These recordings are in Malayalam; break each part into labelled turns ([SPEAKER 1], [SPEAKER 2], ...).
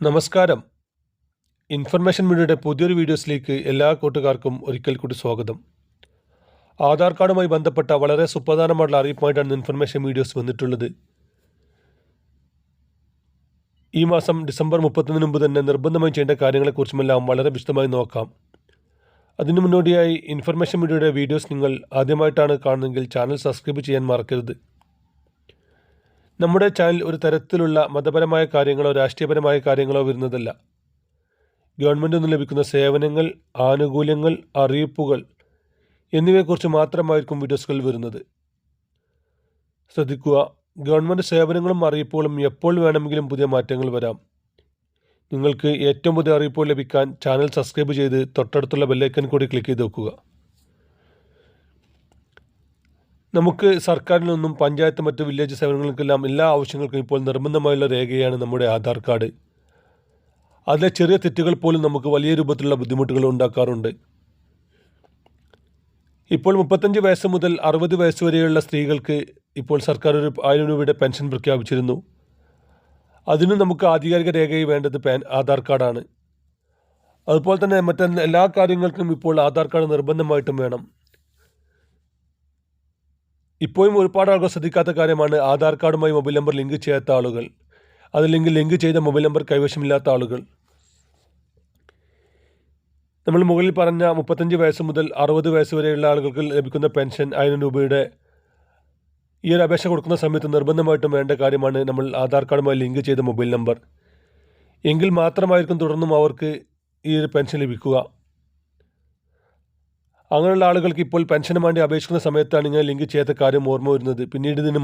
[SPEAKER 1] നമസ്കാരം. ഇൻഫർമേഷൻ മീഡിയയുടെ പുതിയൊരു വീഡിയോസിലേക്ക് എല്ലാ കൂട്ടുകാർക്കും ഒരിക്കൽ കൂടി സ്വാഗതം. ആധാർ കാർഡുമായി ബന്ധപ്പെട്ട വളരെ സുപ്രധാനമായിട്ടുള്ള അറിയിപ്പുമായിട്ടാണ് ഇൻഫർമേഷൻ വീഡിയോസ് വന്നിട്ടുള്ളത്. ഈ മാസം ഡിസംബർ 31 മുമ്പ് തന്നെ നിർബന്ധമായി ചെയ്യേണ്ട കാര്യങ്ങളെക്കുറിച്ചുമെല്ലാം വളരെ വിശദമായി നോക്കാം. അതിനു മുന്നോടിയായി ഇൻഫർമേഷൻ മീഡിയയുടെ വീഡിയോസ് നിങ്ങൾ ആദ്യമായിട്ടാണ് കാണുന്നതെങ്കിൽ ചാനൽ സബ്സ്ക്രൈബ് ചെയ്യാൻ മറക്കരുത്. നമ്മുടെ ചാനൽ ഒരു തരത്തിലുള്ള മതപരമായ കാര്യങ്ങളോ രാഷ്ട്രീയപരമായ കാര്യങ്ങളോ വരുന്നതല്ല. ഗവൺമെൻറ്റിൽ നിന്ന് ലഭിക്കുന്ന സേവനങ്ങൾ, ആനുകൂല്യങ്ങൾ, അറിയിപ്പുകൾ എന്നിവയെക്കുറിച്ച് മാത്രമായിരിക്കും വീഡിയോസുകൾ വരുന്നത്. ശ്രദ്ധിക്കുക, ഗവൺമെൻറ് സേവനങ്ങളും അറിയിപ്പുകളും എപ്പോൾ വേണമെങ്കിലും പുതിയ മാറ്റങ്ങൾ വരാം. നിങ്ങൾക്ക് ഏറ്റവും പുതിയ അറിയിപ്പുകൾ ലഭിക്കാൻ ചാനൽ സബ്സ്ക്രൈബ് ചെയ്ത് തൊട്ടടുത്തുള്ള ബെല്ലൈക്കൺ കൂടി ക്ലിക്ക് ചെയ്ത് വെക്കുക. നമുക്ക് സർക്കാരിൽ നിന്നും പഞ്ചായത്ത് മറ്റ് വില്ലേജ് സേവനങ്ങൾക്കെല്ലാം എല്ലാ ആവശ്യങ്ങൾക്കും ഇപ്പോൾ നിർബന്ധമായുള്ള രേഖയാണ് നമ്മുടെ ആധാർ കാർഡ്. അതിലെ ചെറിയ തെറ്റുകൾ പോലും നമുക്ക് വലിയ രൂപത്തിലുള്ള ബുദ്ധിമുട്ടുകൾ ഉണ്ടാക്കാറുണ്ട്. ഇപ്പോൾ 35 വയസ്സ് മുതൽ 60 വയസ്സ് വരെയുള്ള സ്ത്രീകൾക്ക് ഇപ്പോൾ സർക്കാർ ഒരു 1000 രൂപയുടെ പെൻഷൻ പ്രഖ്യാപിച്ചിരുന്നു. അതിന് നമുക്ക് ആധികാരിക രേഖയായി വേണ്ടത് ആധാർ കാർഡാണ്. അതുപോലെ തന്നെ എല്ലാ കാര്യങ്ങൾക്കും ഇപ്പോൾ ആധാർ കാർഡ് നിർബന്ധമായിട്ടും വേണം. ഇപ്പോഴും ഒരുപാട് ആളുകൾ ശ്രദ്ധിക്കാത്ത കാര്യമാണ് ആധാർ കാർഡുമായി മൊബൈൽ നമ്പർ ലിങ്ക് ചെയ്യാത്ത ആളുകൾ, അതല്ലെങ്കിൽ ലിങ്ക് ചെയ്ത മൊബൈൽ നമ്പർ കൈവശമില്ലാത്ത ആളുകൾ. നമ്മൾ മുകളിൽ പറഞ്ഞ 35 വയസ്സ് മുതൽ 60 വയസ്സ് വരെയുള്ള ആളുകൾക്ക് ലഭിക്കുന്ന പെൻഷൻ 1000 രൂപയുടെ ഈ ഒരു അപേക്ഷ കൊടുക്കുന്ന സമയത്ത് നിർബന്ധമായിട്ടും വേണ്ട കാര്യമാണ് നമ്മൾ ആധാർ കാർഡുമായി ലിങ്ക് ചെയ്ത മൊബൈൽ നമ്പർ. എങ്കിൽ മാത്രമായിരിക്കും തുടർന്നും അവർക്ക് ഈ ഒരു പെൻഷൻ ലഭിക്കുക. അങ്ങനെയുള്ള ആളുകൾക്ക് ഇപ്പോൾ പെൻഷന് വേണ്ടി അപേക്ഷിക്കുന്ന സമയത്താണ് ഇങ്ങനെ ലിങ്ക് ചെയ്യാത്ത കാര്യം ഓർമ്മ വരുന്നത്. പിന്നീട് ഇതിന്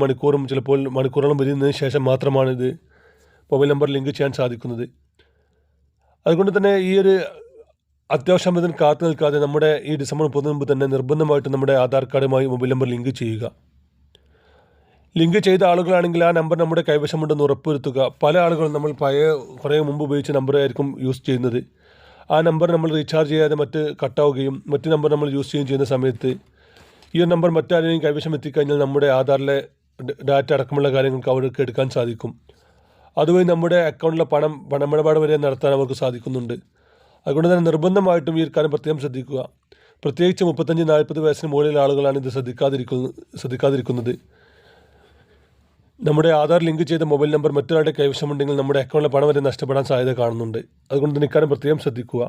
[SPEAKER 1] ചിലപ്പോൾ മണിക്കൂറോളം വരുന്നതിന് ശേഷം മാത്രമാണ് ഇത് മൊബൈൽ നമ്പർ ലിങ്ക് ചെയ്യാൻ സാധിക്കുന്നത്. അതുകൊണ്ട് തന്നെ ഈ ഒരു അത്യാവശ്യം ഇതിന് കാത്തു നിൽക്കാതെ നമ്മുടെ ഈ ഡിസംബർ 30 മുമ്പ് തന്നെ നിർബന്ധമായിട്ട് നമ്മുടെ ആധാർ കാർഡുമായി മൊബൈൽ നമ്പർ ലിങ്ക് ചെയ്യുക. ലിങ്ക് ചെയ്ത ആളുകളാണെങ്കിൽ ആ നമ്പർ നമ്മുടെ കൈവശമുണ്ടെന്ന് ഉറപ്പുവരുത്തുക. പല ആളുകളും നമ്മൾ കുറേ മുമ്പ് ഉപയോഗിച്ച നമ്പറായിരിക്കും യൂസ് ചെയ്യുന്നത്. ആ നമ്പർ നമ്മൾ റീചാർജ് ചെയ്യാതെ കട്ടാവുകയും മറ്റ് നമ്പർ നമ്മൾ യൂസ് ചെയ്യുകയും ചെയ്യുന്ന സമയത്ത് ഈ ഒരു നമ്പർ മറ്റാരെയും കൈവശം എത്തിക്കഴിഞ്ഞാൽ നമ്മുടെ ആധാറിലെ ഡാറ്റ അടക്കമുള്ള കാര്യങ്ങൾക്ക് അവർക്ക് എടുക്കാൻ സാധിക്കും. അതുവഴി നമ്മുടെ അക്കൗണ്ടിലെ പണമിടപാട് വരെ നടത്താൻ അവർക്ക് സാധിക്കുന്നുണ്ട്. അതുകൊണ്ട് തന്നെ നിർബന്ധമായിട്ടും ഈ ഒരു കാര്യം പ്രത്യേകം ശ്രദ്ധിക്കുക. പ്രത്യേകിച്ച് 35-40 വയസ്സിന് മുകളിലുള്ള ആളുകളാണ് ഇത് ശ്രദ്ധിക്കാതിരിക്കുന്നത്. നമ്മുടെ ആധാർ ലിങ്ക് ചെയ്ത മൊബൈൽ നമ്പർ മറ്റൊരാളുടെ കൈവശമുണ്ടെങ്കിൽ നമ്മുടെ അക്കൗണ്ടിലെ പണം വരെ നഷ്ടപ്പെടാൻ സാധ്യത കാണുന്നുണ്ട്. അതുകൊണ്ട് തന്നെ ഇക്കാര്യം പ്രത്യേകം ശ്രദ്ധിക്കുക.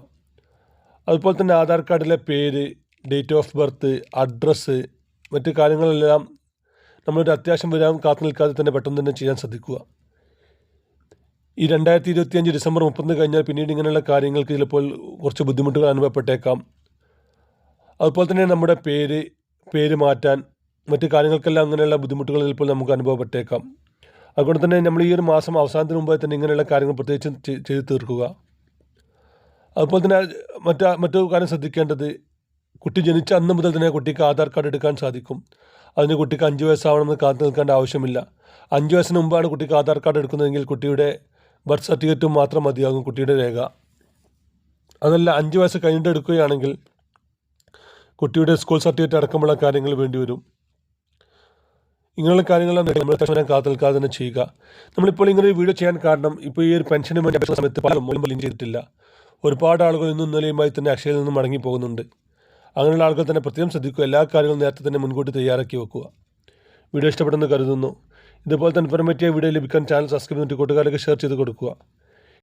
[SPEAKER 1] അതുപോലെ തന്നെ ആധാർ കാർഡിലെ പേര്, ഡേറ്റ് ഓഫ് ബർത്ത്, അഡ്രസ്സ്, മറ്റ് കാര്യങ്ങളെല്ലാം നമ്മളൊരു അത്യാവശ്യം വരാൻ കാത്തു നിൽക്കാതെ തന്നെ പെട്ടെന്ന് തന്നെ ചെയ്യാൻ ശ്രദ്ധിക്കുക. ഈ 2025 ഡിസംബർ 30 കഴിഞ്ഞാൽ പിന്നീട് ഇങ്ങനെയുള്ള കാര്യങ്ങൾക്ക് ചിലപ്പോൾ കുറച്ച് ബുദ്ധിമുട്ടുകൾ അനുഭവപ്പെട്ടേക്കാം. അതുപോലെ തന്നെ നമ്മുടെ പേര് മാറ്റാൻ മറ്റ് കാര്യങ്ങൾക്കെല്ലാം അങ്ങനെയുള്ള ബുദ്ധിമുട്ടുകൾ ചിലപ്പോൾ നമുക്ക് അനുഭവപ്പെട്ടേക്കാം. അതുകൊണ്ട് തന്നെ നമ്മൾ ഈ ഒരു മാസം അവസാനത്തിന് മുമ്പേ തന്നെ ഇങ്ങനെയുള്ള കാര്യങ്ങൾ പ്രത്യേകിച്ചും ചെയ്ത് തീർക്കുക. അതുപോലെ തന്നെ മറ്റൊരു കാര്യം ശ്രദ്ധിക്കേണ്ടത്, കുട്ടി ജനിച്ച അന്ന് മുതൽ തന്നെ കുട്ടിക്ക് ആധാർ കാർഡ് എടുക്കാൻ സാധിക്കും. അതിന് കുട്ടിക്ക് 5 വയസ്സാവണമെന്ന് കാത്തു നിൽക്കേണ്ട ആവശ്യമില്ല. 5 വയസ്സിന് മുമ്പാണ് കുട്ടിക്ക് ആധാർ കാർഡ് എടുക്കുന്നതെങ്കിൽ കുട്ടിയുടെ ബർത്ത് സർട്ടിഫിക്കറ്റും മാത്രം മതിയാകും കുട്ടിയുടെ രേഖ. അതല്ല 5 വയസ്സ് കഴിഞ്ഞിട്ട് എടുക്കുകയാണെങ്കിൽ കുട്ടിയുടെ സ്കൂൾ സർട്ടിഫിക്കറ്റ് അടക്കമുള്ള കാര്യങ്ങൾ വേണ്ടി വരും. ഇങ്ങനെയുള്ള കാര്യങ്ങളെല്ലാം നമ്മൾ കാത്തു നിൽക്കാതെ തന്നെ ചെയ്യുക. നമ്മളിപ്പോൾ ഇങ്ങനെ ഒരു വീഡിയോ ചെയ്യാൻ കാരണം, ഇപ്പോൾ ഈ ഒരു പെൻഷന് വേണ്ടി അപേക്ഷിക്കുന്ന സമയത്ത് പല മൊബൈൽ ലിങ്ക് ചെയ്തിട്ടില്ല. ഒരുപാട് ആളുകൾ ഇന്നും ഇന്നലെയുമായി തന്നെ അക്ഷയയിൽ നിന്ന് മടങ്ങി പോകുന്നുണ്ട്. അങ്ങനെയുള്ള ആളുകൾ തന്നെ പ്രത്യേകം ശ്രദ്ധിക്കുക. എല്ലാ കാര്യങ്ങളും നേരത്തെ തന്നെ മുൻകൂട്ടി തയ്യാറാക്കി വെക്കുക. വീഡിയോ ഇഷ്ടപ്പെടുന്നു കരുതുന്നു. ഇതുപോലത്തെ ഇൻഫോർമേറ്റീവ് വീഡിയോ ലഭിക്കാൻ ചാനൽ സബ്സ്ക്രൈബ് ചെയ്തിട്ട് കൂട്ടുകാർക്ക് ഷെയർ ചെയ്ത് കൊടുക്കുക.